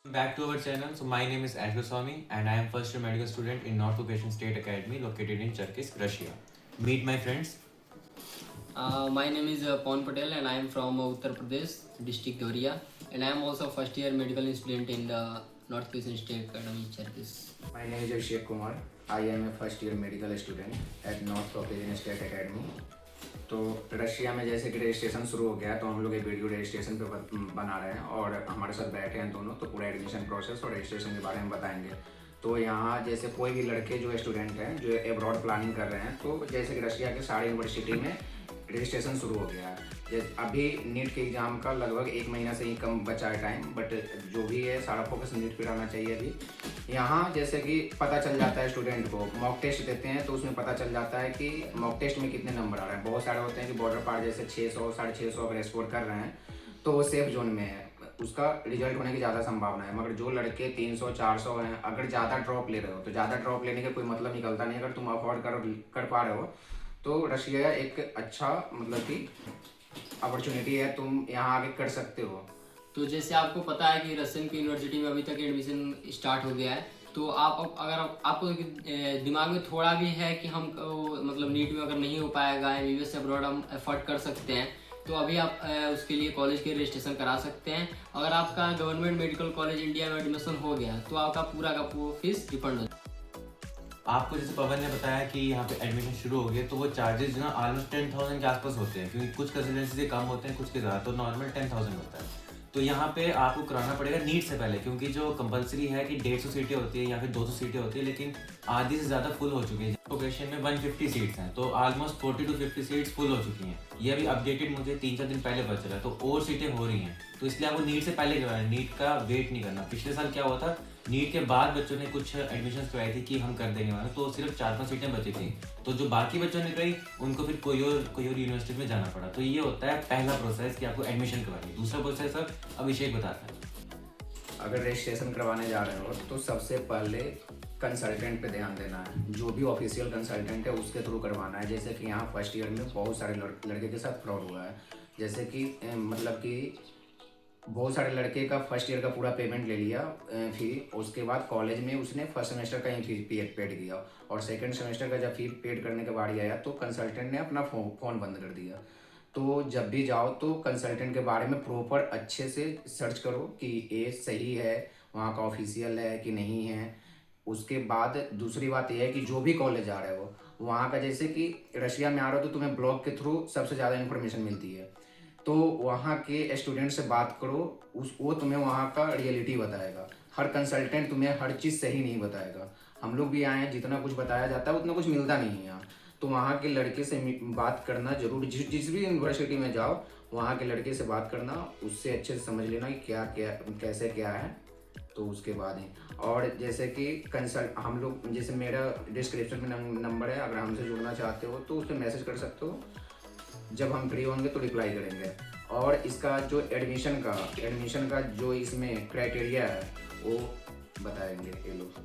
Back to our channel. So my name is Ashwin Swami and I am first year medical student in North Caucasian State Academy located in Cherkis, Russia. Meet my friends. My name is Pawan Patel and I am from Uttar Pradesh, district Doria, and I am also first year medical student in the North Caucasian State Academy, Cherkis. My name is Abhishek Kumar. I am a first year medical student at North Caucasian State Academy. तो Russia में जैसे कि registration शुरू हो गया तो हम लोग एक वीडियो रजिस्ट्रेशन पे बना रहे हैं और हमारे साथ बैठे हैं दोनों, तो पूरा एडमिशन प्रोसेस और रजिस्ट्रेशन के बारे में बताएंगे। तो यहाँ जैसे कोई भी लड़के जो स्टूडेंट हैं जो एब्रॉड प्लानिंग कर रहे हैं, तो जैसे कि रशिया के सारे यूनिवर्सिटी में रजिस्ट्रेशन शुरू हो गया है। अभी नीट के एग्ज़ाम का लगभग 1 महीना से ही कम बचा है टाइम, बट जो भी है सारा फोकस नीट पे रहना चाहिए। अभी यहाँ जैसे कि पता चल जाता है स्टूडेंट को, मॉक टेस्ट देते हैं तो उसमें पता चल जाता है कि मॉक टेस्ट में कितने नंबर आ रहे हैं। बहुत सारे होते हैं कि बॉर्डर पार जैसे 600 650 अगर स्कोर कर रहे हैं तो वो सेफ जोन में है, उसका रिजल्ट होने की ज़्यादा संभावना है। मगर जो लड़के 300 400 हैं, अगर ज़्यादा ड्रॉप ले रहे हो तो ज़्यादा ड्रॉप लेने का कोई मतलब निकलता नहीं। अगर तुम अफोर्ड कर पा रहे हो तो रशिया एक अच्छा मतलब कि अपॉर्चुनिटी है, तुम यहाँ आगे कर सकते हो। तो जैसे आपको पता है कि रशियन की यूनिवर्सिटी में अभी तक एडमिशन स्टार्ट हो गया है, तो आपको दिमाग में थोड़ा भी है कि हम मतलब नीट में अगर नहीं हो पाएगा, एमबीबीएस से अब्रॉड हम एफर्ट कर सकते हैं, तो अभी आप उसके लिए कॉलेज के रजिस्ट्रेशन करा सकते हैं। अगर आपका गवर्नमेंट मेडिकल कॉलेज इंडिया में एडमिशन हो गया तो आपका पूरा का पूरा फीस रिफंड हो। आपको जैसे पवन ने बताया कि यहाँ पे एडमिशन शुरू हो गया, तो वो चार्जेस ना ऑलमोस्ट 10,000 के आसपास होते हैं, क्योंकि कुछ कंसल्टेंसी से कम होते हैं, कुछ के ज़्यादा। तो नॉर्मल 10,000 होता है। तो यहाँ पे आपको कराना पड़ेगा नीट से पहले, क्योंकि जो कंपलसरी है कि 150 सीटें होती है या फिर 200 सीटें होती है, लेकिन आधी से ज़्यादा फुल हो चुकी है। लोकेशन में 150 सीट्स हैं, तो ऑलमोस्ट 40 to 50 सीट्स फुल हो चुकी हैं। ये अभी अपडेटेड मुझे 3-4 दिन पहले पता चला, तो और सीटें हो रही हैं। तो इसलिए आपको नीट से पहले करवाना है, नीट का वेट नहीं करना। पिछले साल क्या हुआ था, नीट के बाद बच्चों ने कुछ एडमिशन करवाई थी कि हम कर देंगे वाला, तो सिर्फ 4-5 सीटें बची थी। तो जो बाकी बच्चों ने कराई उनको फिर कोई और यूनिवर्सिटी में जाना पड़ा। तो ये होता है पहला प्रोसेस कि आपको एडमिशन करवानी। दूसरा प्रोसेस अब अभिषेक बताता है। अगर रजिस्ट्रेशन करवाने जा रहे हो तो सबसे पहले कंसल्टेंट पे ध्यान देना है। जो भी ऑफिशियल कंसल्टेंट है उसके थ्रू करवाना है। जैसे कि यहाँ फर्स्ट ईयर में बहुत सारे लड़के के साथ फ्रॉड हुआ है। जैसे कि मतलब कि बहुत सारे लड़के का फर्स्ट ईयर का पूरा पेमेंट ले लिया फी, उसके बाद कॉलेज में उसने फर्स्ट सेमेस्टर का ही फी पेड किया, और सेकंड सेमेस्टर का जब फी पेड करने का बारी आया तो कंसल्टेंट ने अपना फ़ोन बंद कर दिया। तो जब भी जाओ तो कंसल्टेंट के बारे में प्रॉपर अच्छे से सर्च करो कि ये सही है, वहाँ का ऑफिशियल है कि नहीं है। उसके बाद दूसरी बात यह है कि जो भी कॉलेज आ रहे हो वहाँ का, जैसे कि रशिया में आ रहे हो तो तुम्हें ब्लॉग के थ्रू सबसे ज़्यादा इन्फॉर्मेशन मिलती है, तो वहाँ के स्टूडेंट से बात करो, वो तुम्हें वहाँ का रियलिटी बताएगा। हर कंसल्टेंट तुम्हें हर चीज़ सही नहीं बताएगा। हम लोग भी आए हैं, जितना कुछ बताया जाता है उतना कुछ मिलता नहीं है यहाँ। तो वहाँ के लड़के से बात करना जरूर, जिस भी यूनिवर्सिटी में जाओ वहाँ के लड़के से बात करना, उससे अच्छे से समझ लेना कि क्या क्या कैसे क्या है, तो उसके बाद ही। और जैसे कि हम लोग, जैसे मेरा डिस्क्रिप्शन में नंबर है, अगर हमसे जुड़ना चाहते हो तो उस पर मैसेज कर सकते हो। जब हम फ्री होंगे तो रिप्लाई करेंगे। और इसका जो एडमिशन का जो इसमें क्राइटेरिया है वो बताएंगे ये लोग।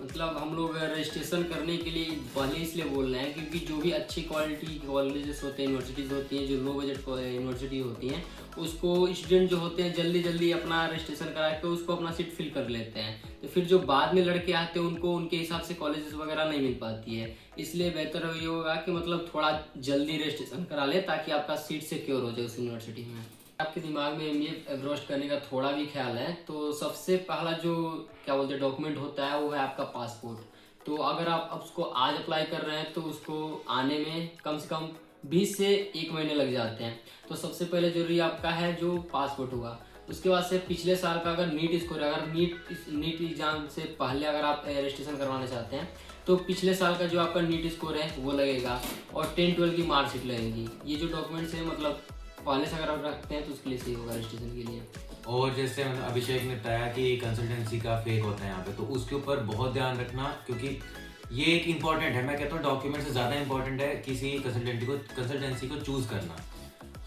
मतलब हम लोग रजिस्ट्रेशन करने के लिए पहले इसलिए बोल रहे हैं क्योंकि जो भी अच्छी क्वालिटी कॉलेजेस होते हैं, यूनिवर्सिटीज़ होती हैं, जो लो बजट यूनिवर्सिटी होती हैं, उसको स्टूडेंट जो होते हैं जल्दी अपना रजिस्ट्रेशन करा के उसको अपना सीट फिल कर लेते हैं। तो फिर जो बाद में लड़के आते हैं उनको उनके हिसाब से कॉलेजेस वगैरह नहीं मिल पाती है। इसलिए बेहतर ये होगा कि मतलब थोड़ा जल्दी रजिस्ट्रेशन करा ले ताकि आपका सीट सिक्योर हो जाए उस यूनिवर्सिटी में। आपके दिमाग में एमबीए एब्रॉड करने का थोड़ा भी ख्याल है तो सबसे पहला जो क्या बोलते हैं डॉक्यूमेंट होता है वो है आपका पासपोर्ट। तो अगर आप उसको आज अप्लाई कर रहे हैं तो उसको आने में कम से कम 20 से 1 महीने लग जाते हैं। तो सबसे पहले जरूरी आपका है जो पासपोर्ट हुआ। उसके बाद से पिछले साल का अगर नीट स्कोर है, अगर नीट एग्जाम से पहले अगर आप रजिस्ट्रेशन करवाना चाहते हैं तो पिछले साल का जो आपका नीट स्कोर है वो लगेगा, और 10-12 की मार्कशीट लगेगी। ये जो डॉक्यूमेंट्स है मतलब पहले से अगर आप रखते हैं तो उसके लिए सही होगा रजिस्ट्रेशन के लिए। और जैसे अभिषेक ने बताया कि कंसल्टेंसी का फेक होता है यहाँ पे, तो उसके ऊपर बहुत ध्यान रखना, क्योंकि ये एक इम्पॉर्टेंट है। मैं कहता हूँ डॉक्यूमेंट से ज़्यादा इम्पॉर्टेंट है किसी कंसल्टेंसी को चूज़ करना।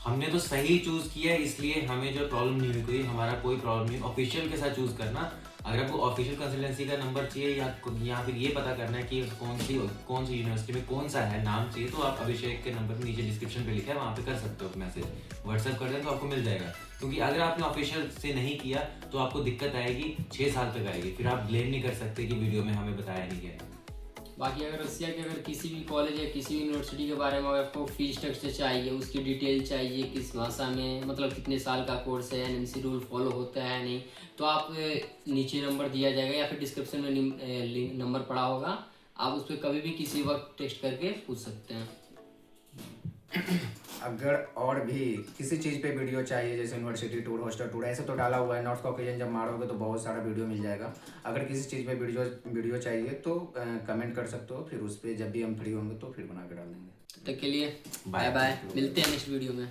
हमने तो सही चूज़ किया है, इसलिए हमें जो प्रॉब्लम नहीं हुई, कोई हमारा कोई प्रॉब्लम नहीं। ऑफिशियल के साथ चूज़ करना। अगर आपको ऑफिशियल कंसल्टेंसी का नंबर चाहिए या फिर ये पता करना है कि कौन सी यूनिवर्सिटी में कौन सा है नाम चाहिए, तो आप अभिषेक के नंबर नीचे डिस्क्रिप्शन पे लिखा है, वहाँ पे कर सकते हो मैसेज। व्हाट्सएप कर दें तो आपको मिल जाएगा। क्योंकि अगर आपने ऑफिशियल से नहीं किया तो आपको दिक्कत आएगी, 6 साल तक आएगी, फिर आप ब्लेम नहीं कर सकते कि वीडियो में हमें बताया नहीं गया। बाकी अगर रसिया के अगर किसी भी कॉलेज या किसी भी यूनिवर्सिटी के बारे में अगर आपको फीस स्ट्रक्चर चाहिए, उसकी डिटेल चाहिए, किस भाषा में, मतलब कितने साल का कोर्स है, एनएमसी रूल फॉलो होता है नहीं, तो आप नीचे नंबर दिया जाएगा या फिर डिस्क्रिप्शन में नंबर पड़ा होगा, आप उस पर कभी भी किसी वक्त टेक्स्ट करके पूछ सकते हैं। अगर और भी किसी चीज़ पे वीडियो चाहिए, जैसे यूनिवर्सिटी टूर, हॉस्टल टूर, ऐसे तो डाला हुआ है, नॉर्थ कॉकेजन जब मारोगे तो बहुत सारा वीडियो मिल जाएगा। अगर किसी चीज़ पे वीडियो चाहिए तो कमेंट कर सकते हो, फिर उस पर जब भी हम फ्री होंगे तो फिर बना के डाल देंगे। तब तक के लिए बाय बाय, मिलते हैं नेक्स्ट वीडियो में।